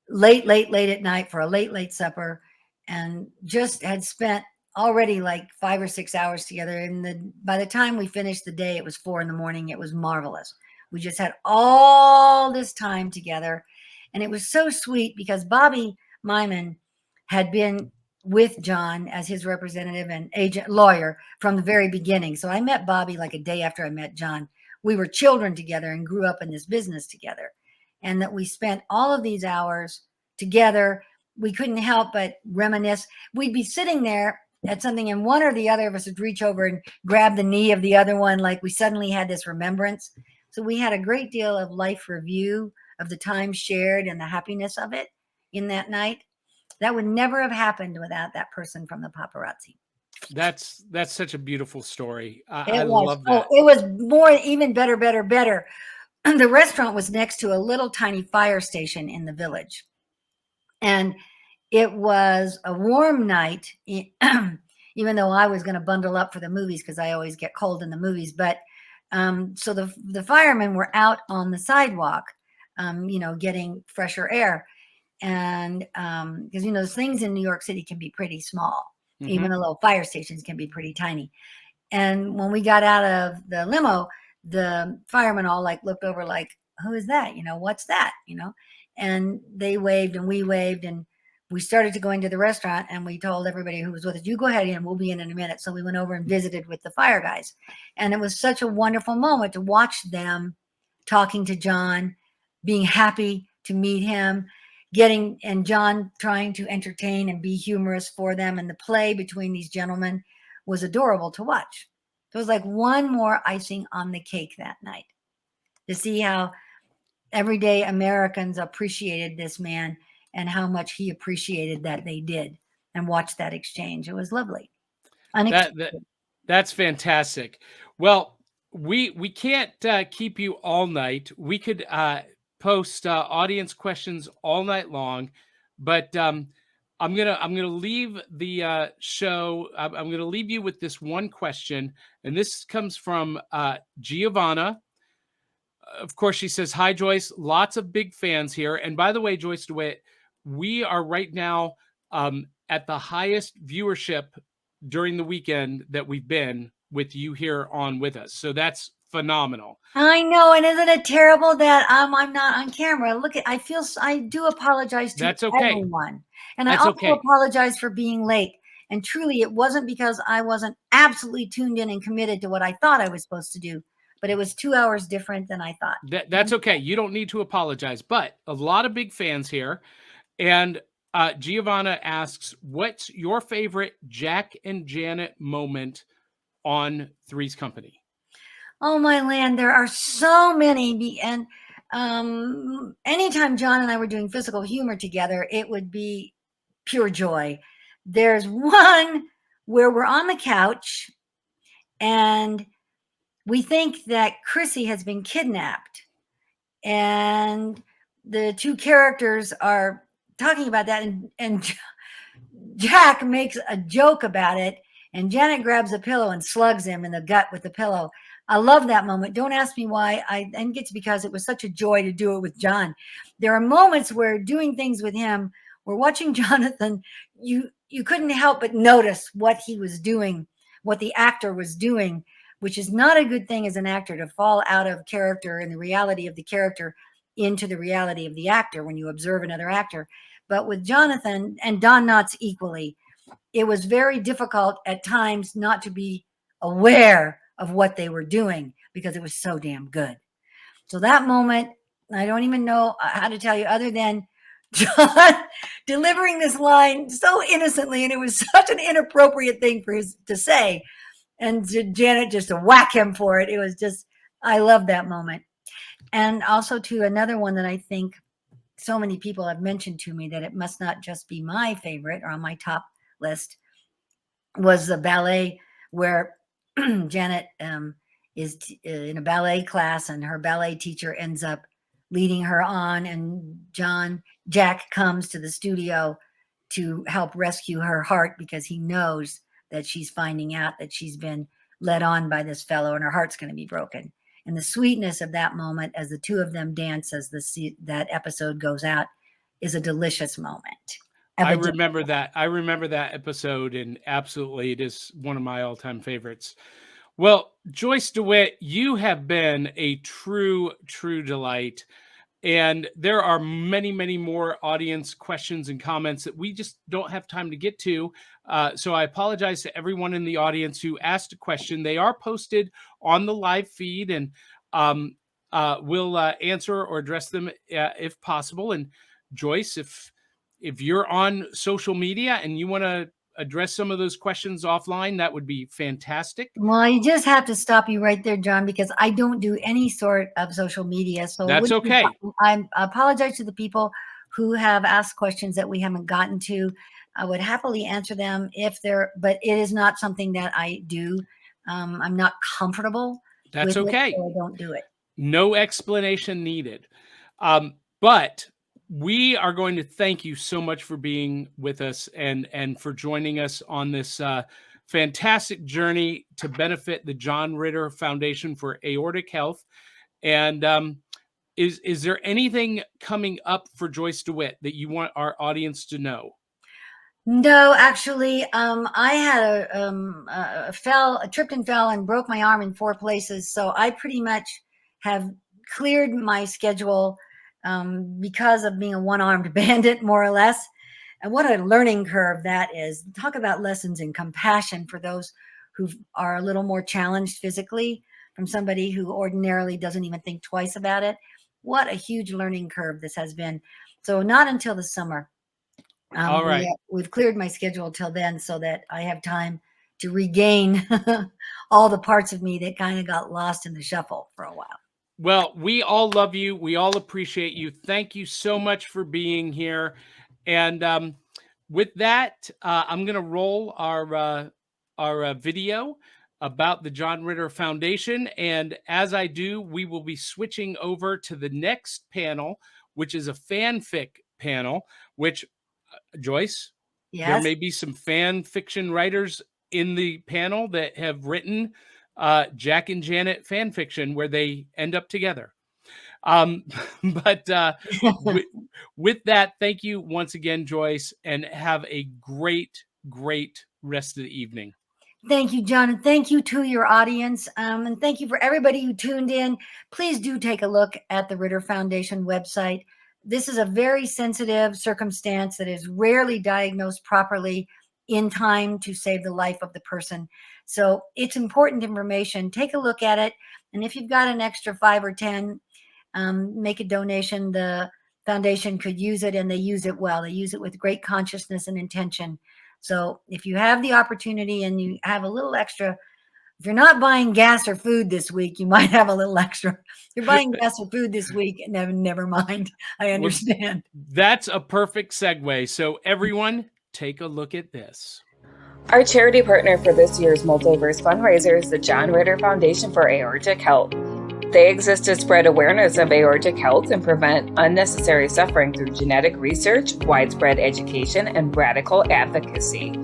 [SPEAKER 4] late at night for a late supper, and just had spent already like 5 or 6 hours together. And by the time we finished the day, it was 4 a.m. It was marvelous. We just had all this time together. And it was so sweet because Bobby Myman had been with John as his representative and agent lawyer from the very beginning. So I met Bobby like a day after I met John. We were children together and grew up in this business together. And that we spent all of these hours together. We couldn't help but reminisce. We'd be sitting there at something, and one or the other of us would reach over and grab the knee of the other one, like we suddenly had this remembrance. So we had a great deal of life review of the time shared and the happiness of it in that night. That would never have happened without that person from the paparazzi.
[SPEAKER 1] That's such a beautiful story.
[SPEAKER 4] I
[SPEAKER 1] love that.
[SPEAKER 4] Oh, it was more, even better. The restaurant was next to a little tiny fire station in the Village. And it was a warm night, even though I was going to bundle up for the movies because I always get cold in the movies. But so the firemen were out on the sidewalk, getting fresher air. And because, things in New York City can be pretty small. Mm-hmm. Even the little fire stations can be pretty tiny. And when we got out of the limo, the firemen all looked over like, who is that? What's that? And they waved and we waved, and we started to go into the restaurant, and we told everybody who was with us, you go ahead in, we'll be in a minute. So we went over and visited with the fire guys. And it was such a wonderful moment to watch them talking to John, being happy to meet him, and John trying to entertain and be humorous for them. And the play between these gentlemen was adorable to watch. It was like one more icing on the cake that night to see how everyday Americans appreciated this man and how much he appreciated that they did, and watch that exchange. It was lovely.
[SPEAKER 1] That's fantastic. Well, we can't keep you all night. We could post audience questions all night long, but I'm gonna leave the show. I'm gonna leave you with this one question, and this comes from Giovanna. Of course, she says, "Hi, Joyce. Lots of big fans here. And by the way, Joyce DeWitt, we are right now at the highest viewership during the weekend that we've been with you here on with us. So that's phenomenal."
[SPEAKER 4] I know, and isn't it terrible that I'm not on camera? I do apologize to everyone, and I also apologize for being late. And truly, it wasn't because I wasn't absolutely tuned in and committed to what I thought I was supposed to do, but it was 2 hours different than I thought.
[SPEAKER 1] That's okay. You don't need to apologize, but a lot of big fans here. And Giovanna asks, what's your favorite Jack and Janet moment on Three's Company?
[SPEAKER 4] Oh, my land. There are so many. And anytime John and I were doing physical humor together, it would be pure joy. There's one where we're on the couch and we think that Chrissy has been kidnapped, and the two characters are talking about that, and Jack makes a joke about it, and Janet grabs a pillow and slugs him in the gut with the pillow. I love that moment. Don't ask me why. I think it's because it was such a joy to do it with John. There are moments where doing things with him, we're watching Jonathan, you couldn't help but notice what he was doing, what the actor was doing, which is not a good thing as an actor, to fall out of character and the reality of the character into the reality of the actor when you observe another actor. But with Jonathan and Don Knotts equally, it was very difficult at times not to be aware of what they were doing because it was so damn good. So that moment, I don't even know how to tell you other than John delivering this line so innocently, and it was such an inappropriate thing for his to say, and Janet just to whack him for it. It was just, I love that moment. And also to another one that I think so many people have mentioned to me that it must not just be my favorite or on my top list, was the ballet where Janet is in a ballet class, and her ballet teacher ends up leading her on, and Jack comes to the studio to help rescue her heart because he knows that she's finding out that she's been led on by this fellow and her heart's going to be broken. And the sweetness of that moment as the two of them dance as that episode goes out is a delicious moment.
[SPEAKER 1] I remember that. I remember that episode, and absolutely it is one of my all-time favorites. Well, Joyce DeWitt, you have been a true delight. And there are many, many more audience questions and comments that we just don't have time to get to. So I apologize to everyone in the audience who asked a question. They are posted on the live feed, and we'll answer or address them if possible. And Joyce, if you're on social media and you want to address some of those questions offline, that would be fantastic.
[SPEAKER 4] Well, I just have to stop you right there, John, because I don't do any sort of social media. So
[SPEAKER 1] that's okay.
[SPEAKER 4] I apologize to the people who have asked questions that we haven't gotten to. I would happily answer them but it is not something that I do. I'm not comfortable.
[SPEAKER 1] That's okay.
[SPEAKER 4] So I don't do it.
[SPEAKER 1] No explanation needed. But we are going to thank you so much for being with us and for joining us on this fantastic journey to benefit the John Ritter Foundation for Aortic Health. And is there anything coming up for Joyce DeWitt that you want our audience to know?
[SPEAKER 4] No, actually, I had tripped and fell and broke my arm in 4 places. So I pretty much have cleared my schedule because of being a one-armed bandit, more or less. And what a learning curve that is. Talk about lessons in compassion for those who are a little more challenged physically from somebody who ordinarily doesn't even think twice about it. What a huge learning curve this has been. So not until the summer.
[SPEAKER 1] All right.
[SPEAKER 4] We've cleared my schedule till then so that I have time to regain all the parts of me that kind of got lost in the shuffle for a while.
[SPEAKER 1] Well, we all love you. We all appreciate you. Thank you so much for being here. And with that, I'm going to roll our video about the John Ritter Foundation. And as I do, we will be switching over to the next panel, which is a fanfic panel, which, Joyce,
[SPEAKER 4] yes,
[SPEAKER 1] there may be some fan fiction writers in the panel that have written Jack and Janet fan fiction where they end up together. But with that, thank you once again, Joyce, and have a great rest of the evening.
[SPEAKER 4] Thank you, John, and thank you to your audience, and thank you for everybody who tuned in. Please do take a look at the Ritter Foundation website. This is a very sensitive circumstance that is rarely diagnosed properly in time to save the life of the person. So it's important information. Take a look at it, and if you've got an extra 5 or 10, make a donation. The foundation could use it, and they use it well. They use it with great consciousness and intention. So if you have the opportunity and you have a little extra, if you're not buying gas or food this week, you might have a little extra. If you're buying gas or food this week, never mind. I understand.
[SPEAKER 1] Well, that's a perfect segue. So everyone, take a look at this.
[SPEAKER 3] Our charity partner for this year's Multiverse FunRaiser is the John Ritter Foundation for Aortic Health. They exist to spread awareness of aortic health and prevent unnecessary suffering through genetic research, widespread education, and radical advocacy.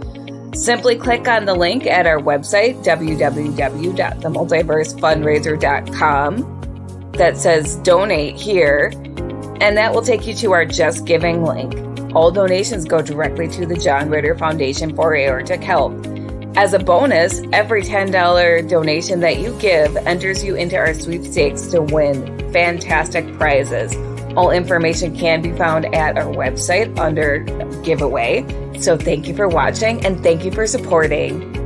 [SPEAKER 3] Simply click on the link at our website, www.themultiversefundraiser.com, that says donate here, and that will take you to our Just Giving link. All donations go directly to the John Ritter Foundation for Aortic Health. As a bonus, every $10 donation that you give enters you into our sweepstakes to win fantastic prizes. All information can be found at our website under giveaway. So thank you for watching and thank you for supporting.